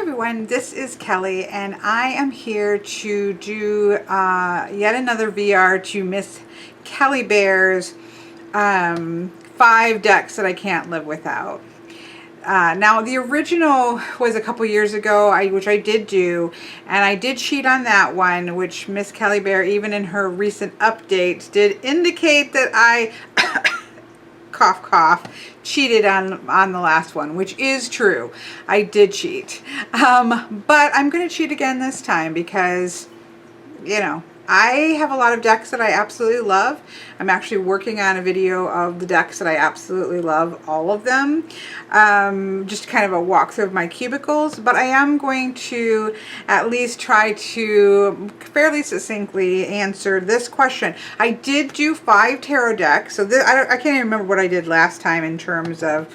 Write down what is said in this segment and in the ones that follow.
everyone, this is Kelly and I am here to do yet another VR to Miss Kelly Bear's 5 decks that I can't live without. Now the original was a couple years ago, which I did do, and I did cheat on that one, which Miss Kelly Bear, even in her recent updates, did indicate that I cough cough cheated on the last one, which is true. I did cheat, but I'm going to cheat again this time because, you know, I have a lot of decks that I absolutely love. I'm actually working on a video of the decks that I absolutely love, all of them. Just kind of a walkthrough of my cubicles, but I am going to at least try to fairly succinctly answer this question. I did do 5 tarot decks, so I can't even remember what I did last time in terms of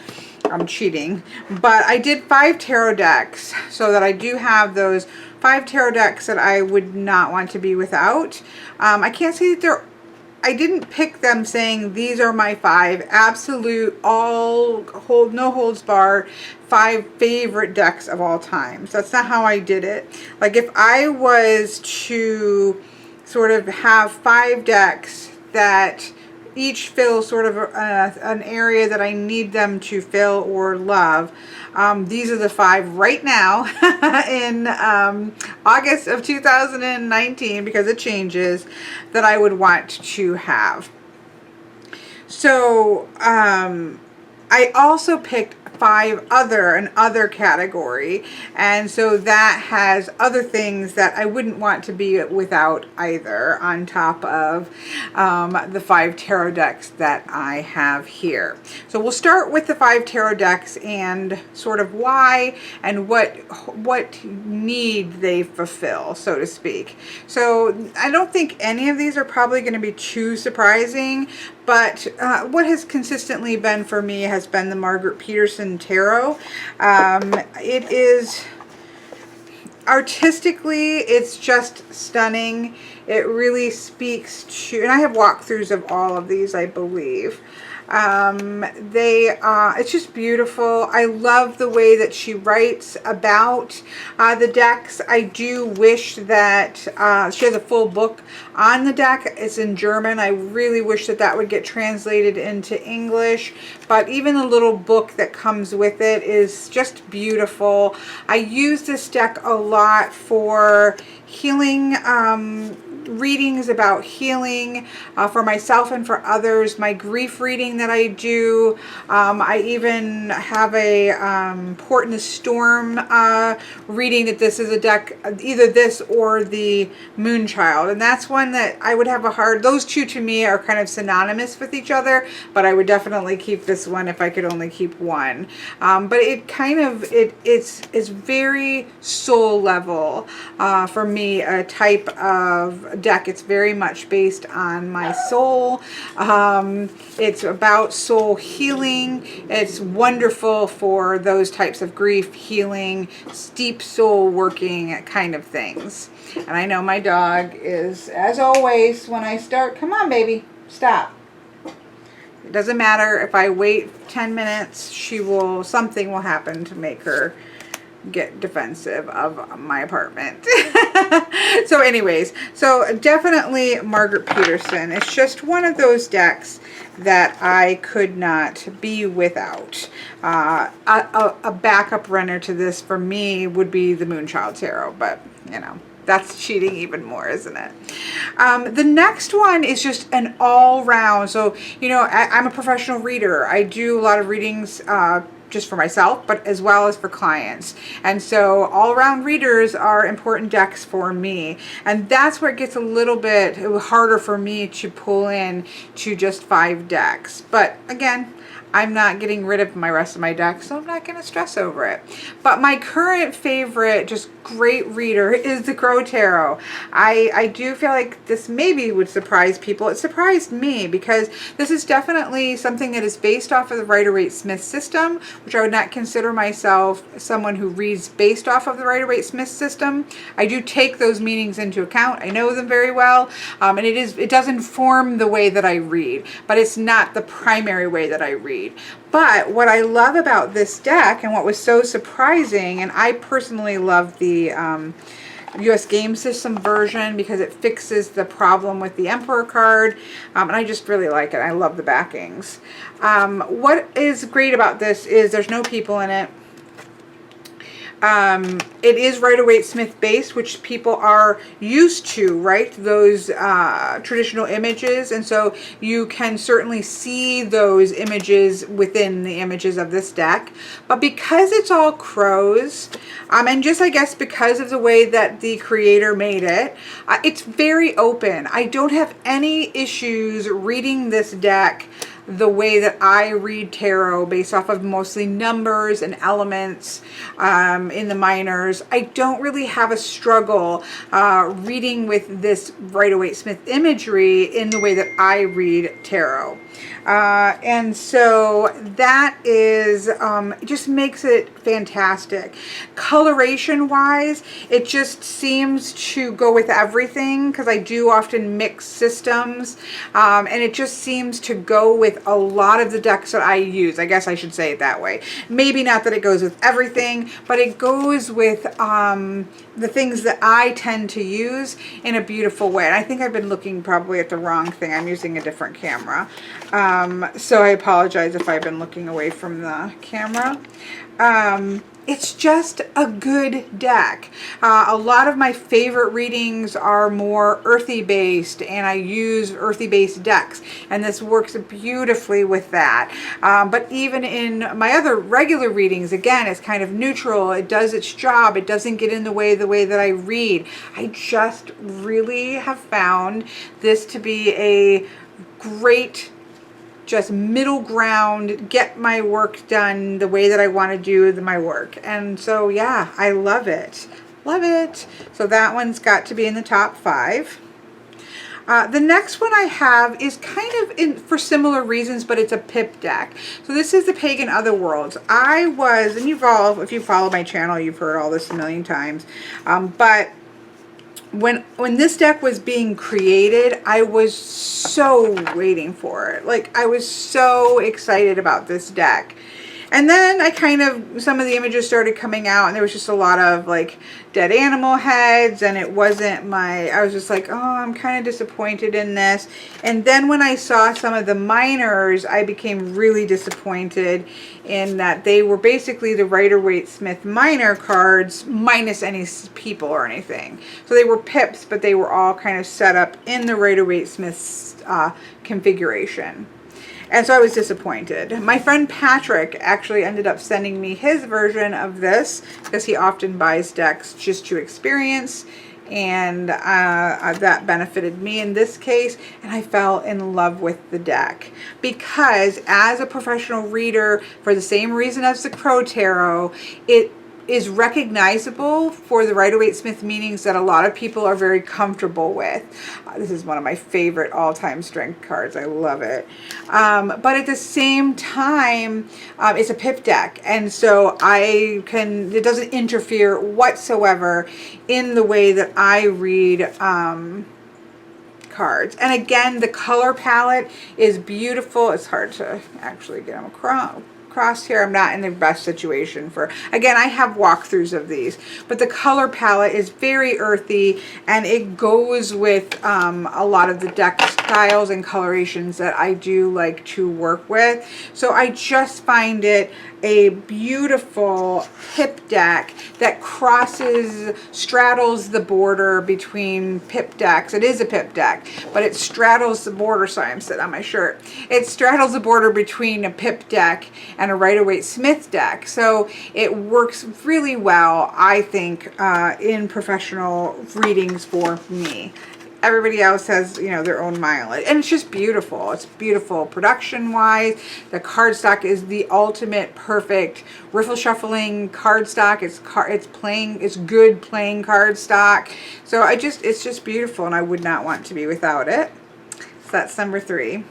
cheating, but I did 5 tarot decks, so that I do have those 5 tarot decks that I would not want to be without. I can't say that I didn't pick them saying these are my 5 absolute, no holds barred 5 favorite decks of all time. So that's not how I did it. Like if I was to sort of have 5 decks that each fill sort of an area that I need them to fill or love. These are the 5 right now in August of 2019, because it changes, that I would want to have. So I also picked 5 other category, and so that has other things that I wouldn't want to be without either, on top of the 5 tarot decks that I have here. So we'll start with the 5 tarot decks and sort of why and what need they fulfill, so to speak. So I don't think any of these are probably going to be too surprising, but what has consistently been for me has been the Margaret Peterson Tarot. It is, artistically, it's just stunning. It really speaks to, and I have walkthroughs of all of these, I believe. It's just beautiful. I love the way that she writes about the decks. I do wish that she has a full book on the deck. It's in German. I really wish that that would get translated into English, but even the little book that comes with it is just beautiful. I use this deck a lot for healing, readings about healing for myself and for others. My grief reading that I do, I even have a Port in the Storm reading that this is a deck, either this or the Moonchild, and that's one that I would have a hard, those two to me are kind of synonymous with each other, but I would definitely keep this one if I could only keep one. But it kind of, it's very soul level for me, a type of deck. It's very much based on my soul. It's about soul healing. It's wonderful for those types of grief healing, deep soul working kind of things. And I know my dog is, as always, when I start, come on baby, stop. It doesn't matter if I wait 10 minutes, something will happen to make her get defensive of my apartment. So anyways, so definitely Margaret Peterson. It's just one of those decks that I could not be without. A backup runner to this for me would be the Moonchild Tarot, but you know, that's cheating even more, isn't it? The next one is just an all-round. So, you know, I'm a professional reader. I do a lot of readings just for myself, but as well as for clients. And so all-around readers are important decks for me. And that's where it gets a little bit harder for me to pull in to just 5 decks. But again, I'm not getting rid of my rest of my deck, so I'm not going to stress over it. But my current favorite, just great reader, is the Crow Tarot. I do feel like this maybe would surprise people. It surprised me because this is definitely something that is based off of the Rider-Waite-Smith system, which I would not consider myself someone who reads based off of the Rider-Waite-Smith system. I do take those meanings into account. I know them very well, and it does inform the way that I read, but it's not the primary way that I read. read. But what I love about this deck, and what was so surprising, and I personally love the US game system version because it fixes the problem with the Emperor card, and I just really like it. I love the backings. What is great about this is there's no people in it. It is Rider-Waite-Smith based, which people are used to, right? Those traditional images, and so you can certainly see those images within the images of this deck. But because it's all crows, and just I guess because of the way that the creator made it, it's very open. I don't have any issues reading this deck the way that I read tarot, based off of mostly numbers and elements in the minors. I don't really have a struggle reading with this Rider-Waite-Smith imagery in the way that I read tarot. And so that is, it just makes it fantastic. Coloration wise, it just seems to go with everything, because I do often mix systems, and it just seems to go with a lot of the decks that I use. I guess I should say it that way. Maybe not that it goes with everything, but it goes with the things that I tend to use in a beautiful way. And I think I've been looking probably at the wrong thing. I'm using a different camera. So I apologize if I've been looking away from the camera. It's just a good deck. A lot of my favorite readings are more earthy based, and I use earthy based decks, and this works beautifully with that. But even in my other regular readings, again, it's kind of neutral. It does its job. It doesn't get in the way that I read. I just really have found this to be a great, just middle ground, get my work done the way that I want to do my work. And so yeah, I love it. Love it. So that one's got to be in the top 5. The next one I have is kind of in for similar reasons, but it's a pip deck. So this is the Pagan Otherworlds. I was, and if you follow my channel, you've heard all this a million times, but when this deck was being created, I was so waiting for it. Like, I was so excited about this deck. And then some of the images started coming out, and there was just a lot of like dead animal heads, and it wasn't I was just like, oh, I'm kind of disappointed in this. And then when I saw some of the minors, I became really disappointed in that they were basically the Rider-Waite-Smith minor cards minus any people or anything. So they were pips, but they were all kind of set up in the Rider-Waite-Smith configuration. And so I was disappointed. My friend Patrick actually ended up sending me his version of this, because he often buys decks just to experience, and that benefited me in this case, and I fell in love with the deck. Because as a professional reader, for the same reason as the Crow Tarot, it is recognizable for the Rider-Waite-Smith meanings that a lot of people are very comfortable with. This is one of my favorite all-time strength cards. I love it. But at the same time, it's a pip deck, and so it doesn't interfere whatsoever in the way that I read cards. And again, the color palette is beautiful. It's hard to actually get them across here. I'm not in the best situation for, again, I have walkthroughs of these, but the color palette is very earthy, and it goes with a lot of the deck styles and colorations that I do like to work with. So I just find it a beautiful pip deck that straddles the border between pip decks. It is a pip deck, but it straddles the border. Sorry, I'm sitting on my shirt. It straddles the border between a pip deck and a Rider-Waite-Smith deck. So it works really well, I think, in professional readings for me. Everybody else has, their own mileage, and it's just beautiful. It's beautiful production wise. The cardstock is the ultimate perfect riffle shuffling cardstock. It's good playing cardstock. So it's just beautiful, and I would not want to be without it. So that's number 3.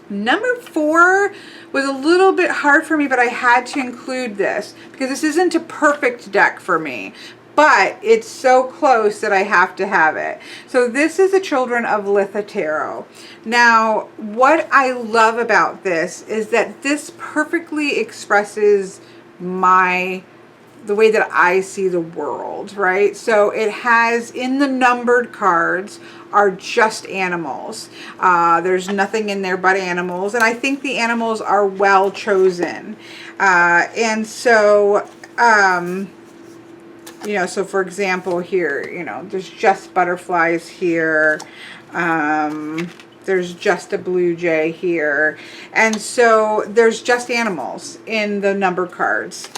Number 4 was a little bit hard for me, but I had to include this because this isn't a perfect deck for me. but it's so close that I have to have it. So this is the Children of Litha Tarot. Now, what I love about this is that this perfectly expresses the way that I see the world, right? So it has, in the numbered cards, are just animals. There's nothing in there but animals, and I think the animals are well chosen. And so, you know, so for example here, you know, there's just butterflies here. There's just a blue jay here. And so there's just animals in the number cards.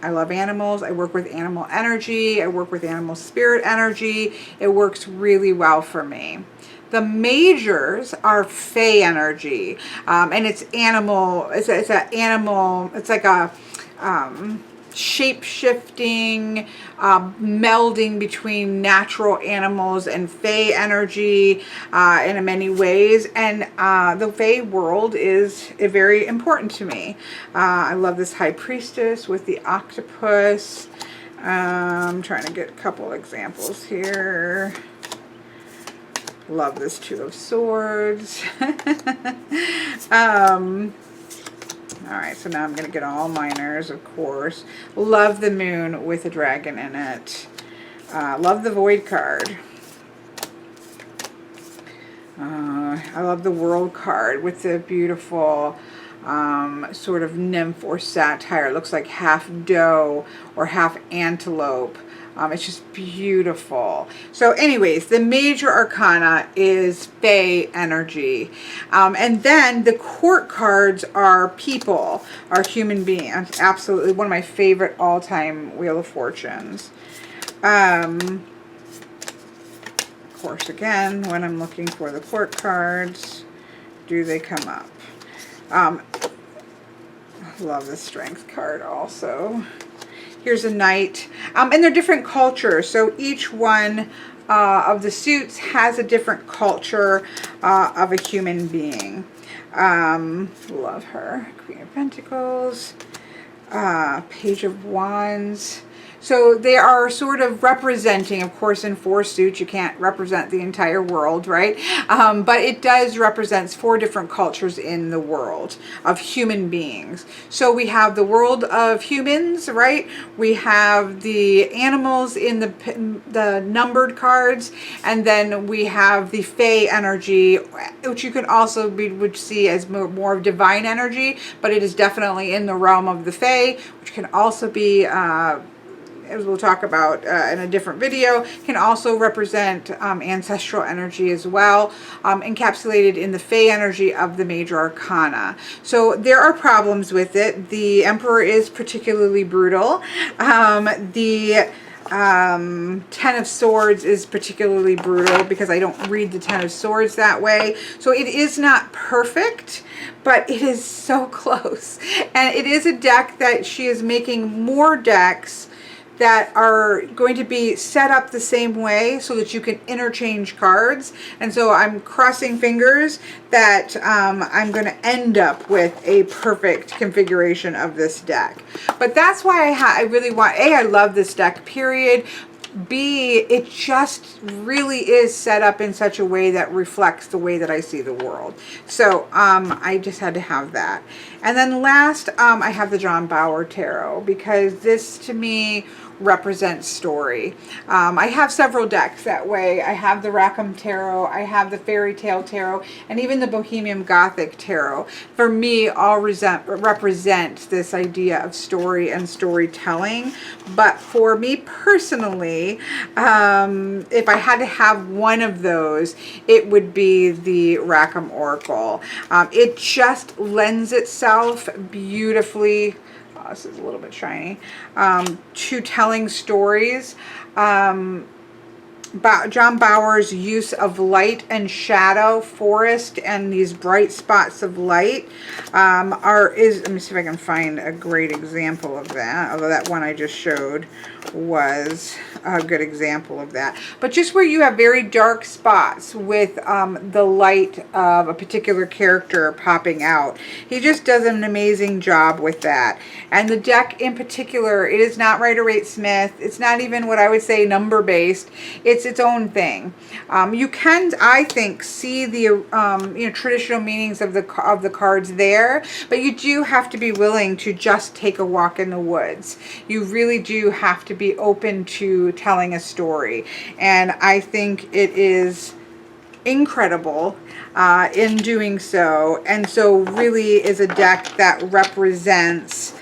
I love animals. I work with animal energy. I work with animal spirit energy. It works really well for me. The majors are Fey energy, and it's animal. It's an animal. It's like a shape-shifting, melding between natural animals and Fey energy in many ways. And the Fey world is very important to me. I love this High Priestess with the octopus. I'm trying to get a couple examples here. Love this Two of Swords. All right, so now I'm going to get all minors, of course. Love the moon with a dragon in it. Love the void card. I love the world card with the beautiful sort of nymph or satyr. It looks like half doe or half antelope. It's just beautiful. So anyways, the major arcana is Fey energy. And then the court cards are people, are human beings. Absolutely one of my favorite all-time Wheel of Fortunes. Of course, again, when I'm looking for the court cards, do they come up? Love the strength card also. Here's a knight. And they're different cultures. So each one of the suits has a different culture of a human being. Love her. Queen of Pentacles. Page of Wands. So they are sort of representing, of course, in 4 suits, you can't represent the entire world, right? But it does represent 4 different cultures in the world of human beings. So we have the world of humans, right? We have the animals in the numbered cards, and then we have the Fey energy, which you can also would see as more of divine energy, but it is definitely in the realm of the Fey, which can also be as we'll talk about in a different video, can also represent ancestral energy as well, encapsulated in the Fey energy of the major arcana. So there are problems with it. The Emperor is particularly brutal. The Ten of Swords is particularly brutal because I don't read the Ten of Swords that way. So it is not perfect, but it is so close. And it is a deck that she is making more decks that are going to be set up the same way so that you can interchange cards. And so I'm crossing fingers that I'm going to end up with a perfect configuration of this deck. But that's why I really want, A, I love this deck, period. B, it just really is set up in such a way that reflects the way that I see the world. So I just had to have that. And then last, I have the John Bauer Tarot, because this to me represents story. I have several decks that way. I have the Rackham Tarot, I have the Fairy Tale Tarot, and even the Bohemian Gothic Tarot. For me, all represent this idea of story and storytelling. But for me personally, if I had to have one of those, it would be the Rackham Oracle. It just lends itself beautifully, this is a little bit shiny, to telling stories. John Bauer's use of light and shadow, forest, and these bright spots of light let me see if I can find a great example of that, although that one I just showed was a good example of that. But just where you have very dark spots with the light of a particular character popping out. He just does an amazing job with that. And the deck in particular, it is not Rider-Waite-Smith. It's not even what I would say number based. It's its own thing. You can, I think, see the traditional meanings of the cards there, but you do have to be willing to just take a walk in the woods. You really do have to be open to telling a story, and I think it is incredible in doing so. And so really is a deck that represents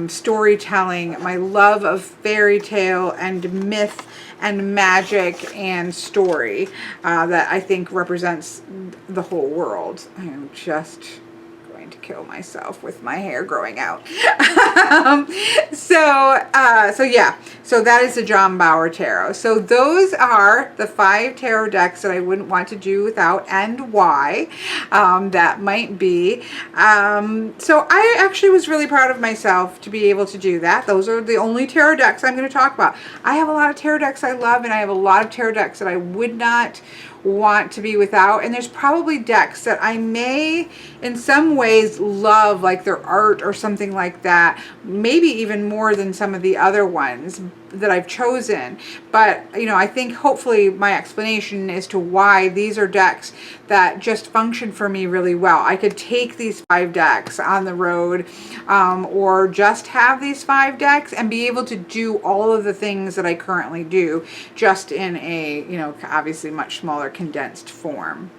storytelling, my love of fairy tale and myth and magic and story that I think represents the whole world. I am just going to kill myself with my hair growing out. So yeah, so that is the John Bauer Tarot. So those are the 5 tarot decks that I wouldn't want to do without, and why that might be. So I actually was really proud of myself to be able to do that. Those are the only tarot decks I'm going to talk about. I have a lot of tarot decks I love, and I have a lot of tarot decks that I would not want to be without, and there's probably decks that I may in some ways love, like their art or something like that, maybe even more than some of the other ones that I've chosen. But I think hopefully my explanation as to why these are decks that just function for me really well. I could take these 5 decks on the road or just have these 5 decks and be able to do all of the things that I currently do, just in a obviously much smaller condensed form.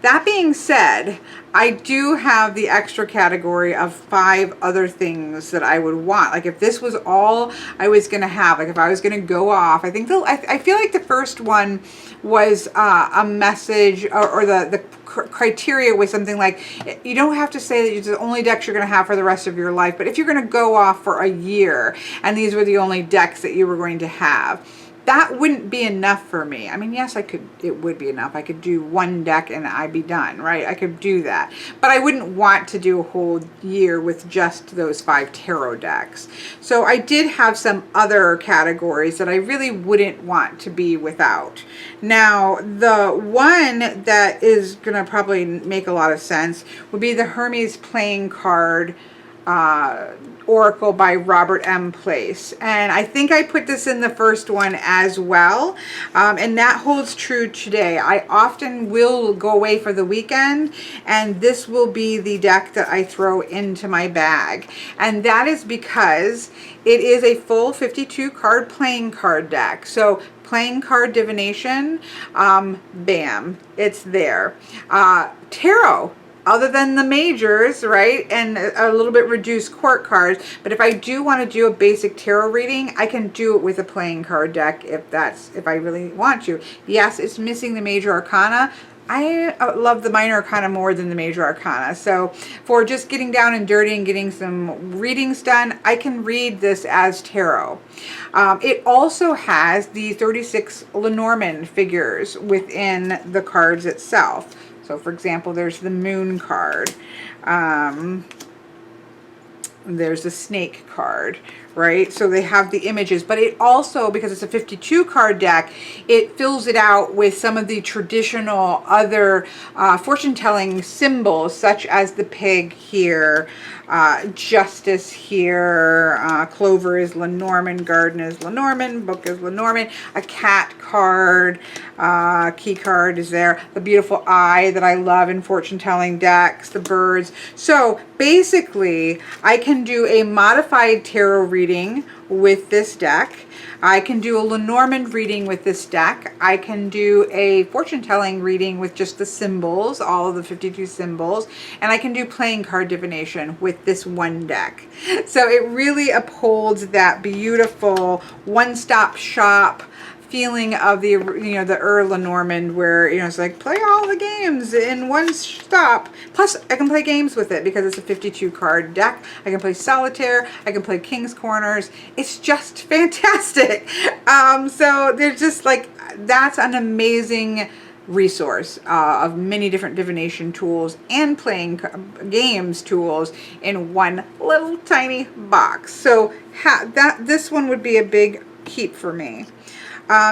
That being said, I do have the extra category of 5 other things that I would want. Like if this was all I was going to have, like if I was going to go off, I think I feel like the first one was a message, or the criteria was something like, you don't have to say that it's the only decks you're going to have for the rest of your life, but if you're going to go off for a year and these were the only decks that you were going to have, that wouldn't be enough for me. I mean, yes, it would be enough. I could do 1 deck and I'd be done, right? I could do that. But I wouldn't want to do a whole year with just those 5 tarot decks. So I did have some other categories that I really wouldn't want to be without. Now, the one that is going to probably make a lot of sense would be the Hermes playing card Oracle by Robert M. Place. And I think I put this in the first one as well. And that holds true today. I often will go away for the weekend, and this will be the deck that I throw into my bag. And that is because it is a full 52 card playing card deck. So playing card divination, bam, it's there. Tarot, other than the majors, right, and a little bit reduced court cards. But if I do want to do a basic tarot reading, I can do it with a playing card deck if I really want to. Yes, it's missing the major arcana. I love the minor arcana more than the major arcana. So for just getting down and dirty and getting some readings done, I can read this as tarot. It also has the 36 Lenormand figures within the cards itself. So for example, there's the moon card. There's the snake card, right? So they have the images, but it also, because it's a 52 card deck, it fills it out with some of the traditional other fortune telling symbols, such as the pig here, justice here, clover is Lenormand, garden is Lenormand, book is Lenormand, a cat card, key card is there, the beautiful eye that I love in fortune telling decks, the birds. So basically I can do a modified tarot reading with this deck. I can do a Lenormand reading with this deck. I can do a fortune telling reading with just the symbols, all of the 52 symbols, and I can do playing card divination with this one deck. So it really upholds that beautiful one-stop shop feeling of the, you know, the Lenormand, where, you know, it's like play all the games in one stop. Plus I can play games with it because it's a 52 card deck. I can play solitaire, I can play King's Corners. It's just fantastic. So there's just like, that's an amazing resource of many different divination tools and playing games tools in one little tiny box. So this one would be a big keep for me.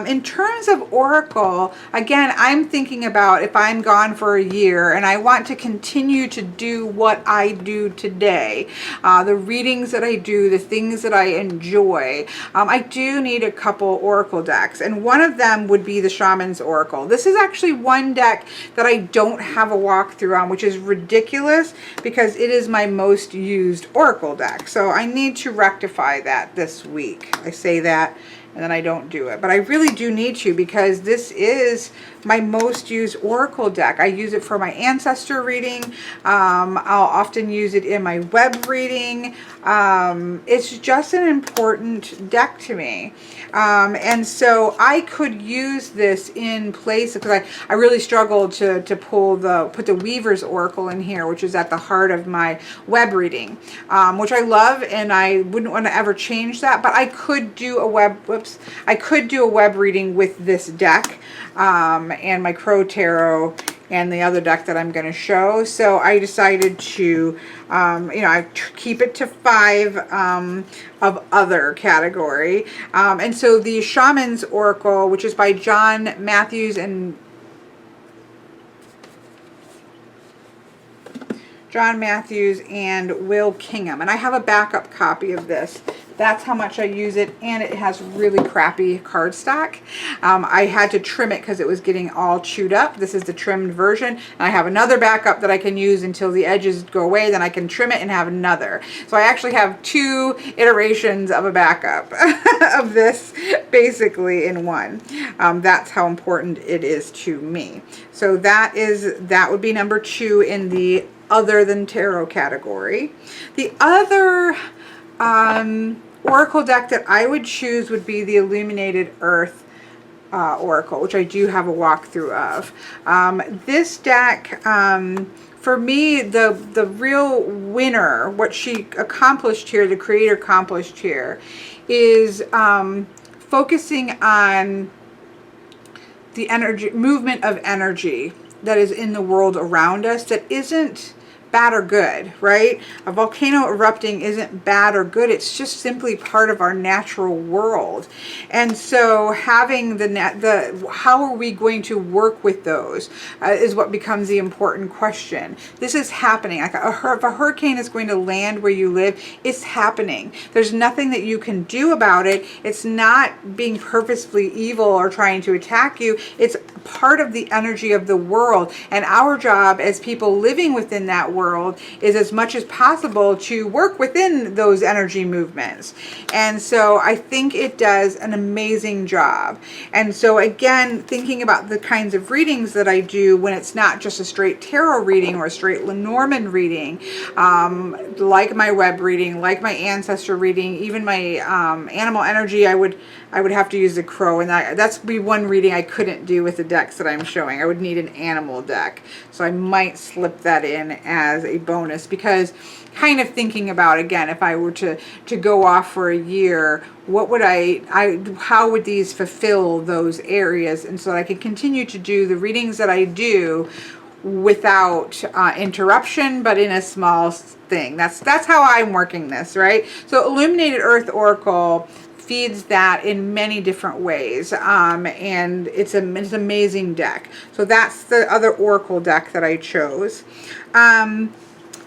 In terms of Oracle, again, I'm thinking about if I'm gone for a year and I want to continue to do what I do today, the readings that I do, the things that I enjoy, I do need a couple Oracle decks, and one of them would be the Shamans Oracle. This is actually one deck that I don't have a walkthrough on, which is ridiculous because it is my most used Oracle deck. So I need to rectify that this week. I say that and then I don't do it. But I really do need to, because this is my most used Oracle deck. I use it for my ancestor reading. I'll often use it in my web reading. It's just an important deck to me. And so I could use this in place, because I really struggled to put the Weaver's Oracle in here, which is at the heart of my web reading, which I love, and I wouldn't want to ever change that. But I could do a web reading with this deck, and my Crow Tarot and the other deck that I'm going to show. So I decided to, you know, I keep it to 5 of other category. And so the Shamans Oracle, which is by John Matthews and Will Kingham. And I have a backup copy of this. That's how much I use it, and it has really crappy cardstock. I had to trim it because it was getting all chewed up. This is the trimmed version. And I have another backup that I can use until the edges go away. Then I can trim it and have another. So I actually have 2 iterations of a backup of this basically in one. That's how important it is to me. So that would be number 2 in the other than tarot category. The other Oracle deck that I would choose would be the Illuminated Earth Oracle, which I do have a walkthrough of. This deck, for me, the real winner, what she accomplished here, the creator accomplished here, is focusing on the energy, movement of energy that is in the world around us that isn't bad or good, right? A volcano erupting isn't bad or good. It's just simply part of our natural world. And so having how are we going to work with those is what becomes the important question. This is happening. Like if a hurricane is going to land where you live, it's happening. There's nothing that you can do about it. It's not being purposefully evil or trying to attack you. It's part of the energy of the world. And our job as people living within that world is as much as possible to work within those energy movements. And so I think it does an amazing job. And so again, thinking about the kinds of readings that I do when it's not just a straight tarot reading or a straight Lenormand reading, like my web reading, like my ancestor reading, even my animal energy, I would have to use the crow, and that's be one reading I couldn't do with the decks that I'm showing. I would need an animal deck. So I might slip that in as a bonus, because kind of thinking about, again, if I were to go off for a year, what would how would these fulfill those areas, and so that I can continue to do the readings that I do without interruption, but in a small thing. That's how I'm working this, right? So Illuminated Earth Oracle feeds that in many different ways, and it's an amazing deck. So that's the other Oracle deck that I chose.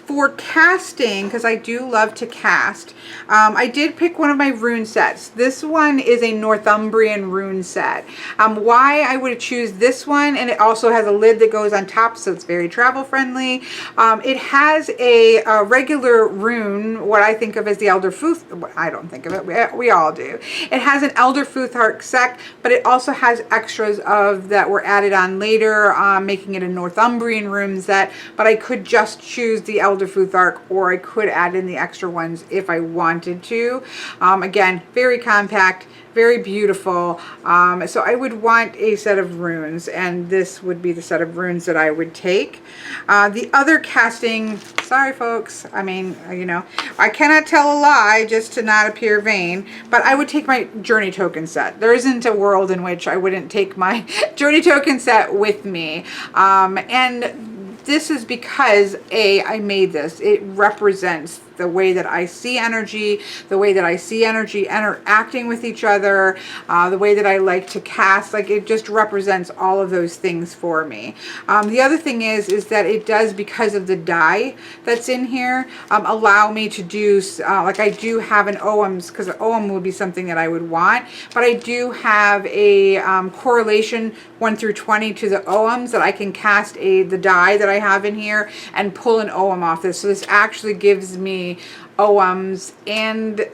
For casting, because I do love to cast, I did pick one of my rune sets. This one is a Northumbrian rune set. Why I would choose this one, and it also has a lid that goes on top, so it's very travel friendly. It has a regular rune, what I think of as the Elder Futh. I don't think of it, we all do. It has an Elder Futhark sect, but it also has extras that were added on later, making it a Northumbrian rune set. But I could just choose the Elder de Futhark, or I could add in the extra ones if I wanted to. Again, very compact, very beautiful. So I would want a set of runes, and this would be the set of runes that I would take. The other casting, sorry folks, I mean, you know, I cannot tell a lie just to not appear vain, but I would take my journey token set. There isn't a world in which I wouldn't take my journey token set with me. And this is because I made this. It represents the way that I see energy, the way that I see energy interacting with each other, the way that I like to cast. Like, it just represents all of those things for me. The other thing is that it does, because of the die that's in here, allow me to do, like I do have an OMs, because an OM would be something that I would want, but I do have a correlation 1 through 20 to the OMs that I can cast the die that I have in here and pull an OM off this. So this actually gives me OMs and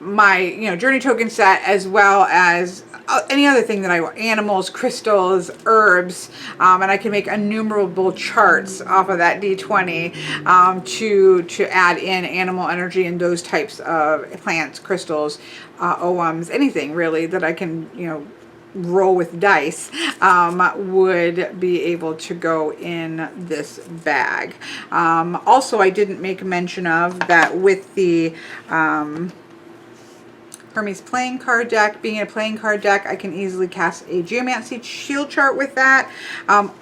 my, you know, journey token set, as well as any other thing that I want, animals, crystals, herbs, and I can make innumerable charts off of that D20 to add in animal energy and those types of plants, crystals, OMs, anything really that I can, you know, roll with dice, would be able to go in this bag. Also, I didn't make mention of that with the Hermes playing card deck. Being a playing card deck, I can easily cast a Geomancy shield chart with that.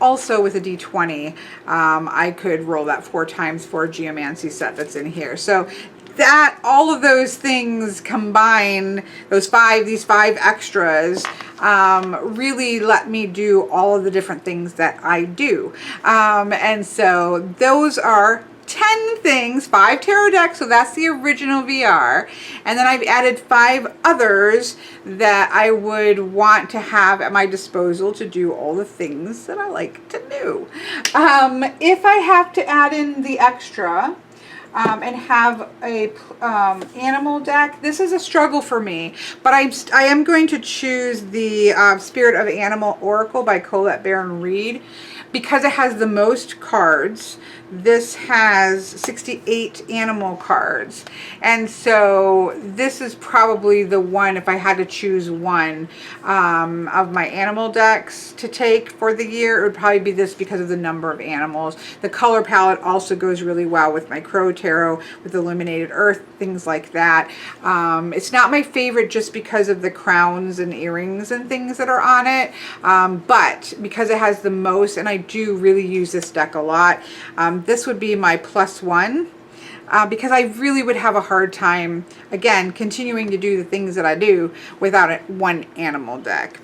Also with a D20, I could roll that 4 times for a Geomancy set that's in here. So that, all of those things combine, these 5 extras, really let me do all of the different things that I do. And so those are 10 things, 5 tarot decks, so that's the original VR, and then I've added 5 others that I would want to have at my disposal to do all the things that I like to do. If I have to add in the extra, and have a animal deck, this is a struggle for me, but I am going to choose the Spirit of Animal Oracle by Colette Baron Reed, because it has the most cards. This has 68 animal cards, and so this is probably the one, if I had to choose one of my animal decks to take for the year, it would probably be this, because of the number of animals. The color palette also goes really well with my Crow Tarot, with Illuminated Earth, things like that. It's not my favorite just because of the crowns and earrings and things that are on it, but because it has the most, and I do really use this deck a lot, this would be my +1, because I really would have a hard time, again, continuing to do the things that I do without one animal deck.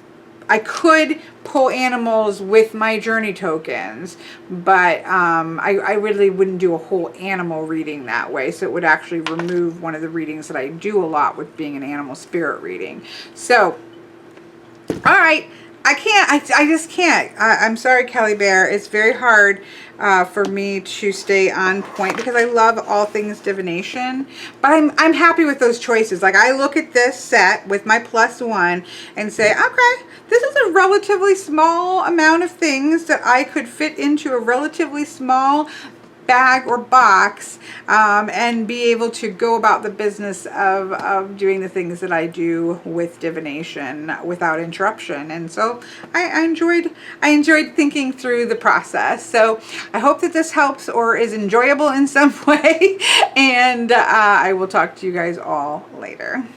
I could pull animals with my journey tokens, but I really wouldn't do a whole animal reading that way. So it would actually remove one of the readings that I do a lot with being an animal spirit reading. So, all right. I just can't. I'm sorry, Kelly Bear. It's very hard for me to stay on point, because I love all things divination, but I'm happy with those choices. Like, I look at this set with my +1 and say, okay, this is a relatively small amount of things that I could fit into a relatively small bag or box, and be able to go about the business of doing the things that I do with divination without interruption. And so I enjoyed thinking through the process. So I hope that this helps or is enjoyable in some way, and I will talk to you guys all later.